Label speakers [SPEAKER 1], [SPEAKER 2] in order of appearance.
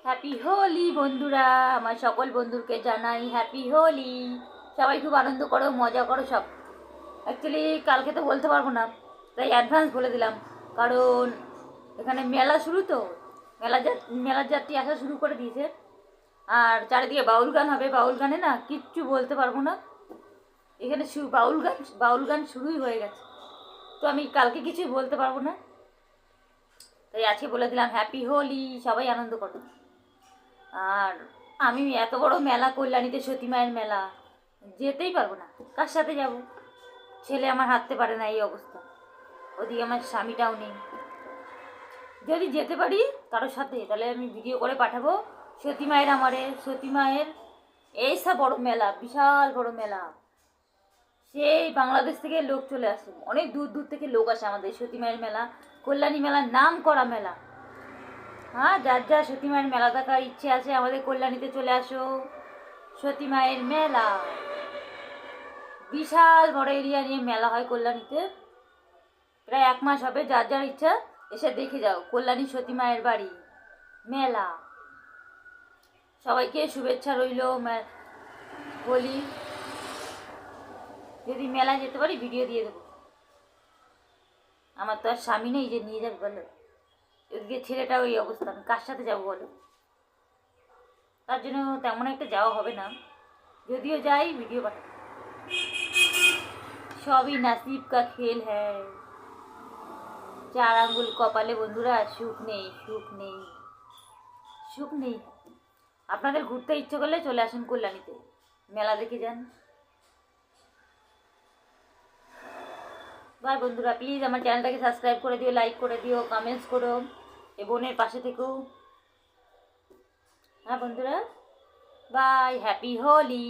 [SPEAKER 1] Happy Holi বন্ধুরা, আমার সকল বন্ধুকে জানাই হ্যাপি হোলি। সবাই খুব আনন্দ করো, মজা করো সব। অ্যাকচুয়ালি কালকে তো বলতে পারবো না, তাই অ্যাডভান্স বলে দিলাম। কারণ এখানে মেলা শুরু তো, মেলার যাত্রী আসা শুরু করে দিয়েছে। আর চারিদিকে বাউল গান হবে, বাউল গানে না কিচ্ছু বলতে পারবো না। এখানে বাউল গান শুরুই হয়ে গেছে, তো আমি কালকে কিছুই বলতে পারবো না। তাই আজকে বলে দিলাম হ্যাপি হোলি, সবাই আনন্দ করো। আর আমি এত বড় মেলা, কল্যাণীতে সতী মায়ের মেলা, যেতেই পারবো না। কার সাথে যাব? ছেলে আমার হাঁটতে পারে না, এই অবস্থা। ওদিকে আমার স্বামীটাও নেই। যদি যেতে পারি কারোর সাথে, তাহলে আমি ভিডিও করে পাঠাবো। সতী মায়ের সতী মায়ের এইসব বড় মেলা, বিশাল বড় মেলা। সেই বাংলাদেশ থেকে লোক চলে আসে, অনেক দূর দূর থেকে লোক আসে আমাদের সতী মায়ের মেলা, কল্যাণী মেলার নাম করা মেলা। হ্যাঁ, যার যা সতী মায়ের মেলা দেখার ইচ্ছে আছে আমাদের কল্যাণীতে চলে আসো। সতী মায়ের মেলা বিশাল বড় এরিয়া নিয়ে মেলা হয় কল্যাণীতে। প্রায় 1 মাস হবে। যার যার ইচ্ছা এসে দেখে যাও কল্যাণী সতী মায়ের বাড়ি মেলা। সবাইকে শুভেচ্ছা রইল হোলি। যদি মেলায় যেতে পারি ভিডিও দিয়ে দেবো। আমার তো আর স্বামী নেই যে নিয়ে যাবে বলো। এদিকে ছেলেটা ওই অবস্থা, আমি কার সাথে যাবো বলো? তার জন্য তেমন একটা যাওয়া হবে না। যদিও যাই ভিডিও পাঠাবো। সবই নসিব কা খেল হ্যায়। 4 আঙ্গুল কপালে বন্ধুরা, সুখ নেই, সুখ নেই, সুখ নেই। আপনাদের ঘুরতে ইচ্ছে করলে চলে আসুন কল্যাণীতে, মেলা দেখে যান। বাই বন্ধুরা, প্লিজ আমার চ্যানেলটাকে সাবস্ক্রাইব করে দিও, লাইক করে দিও, কমেন্টস করো, এ বোনের পাশে থেকেও। হ্যাঁ বন্ধুরা, বাই, হ্যাপি হোলি।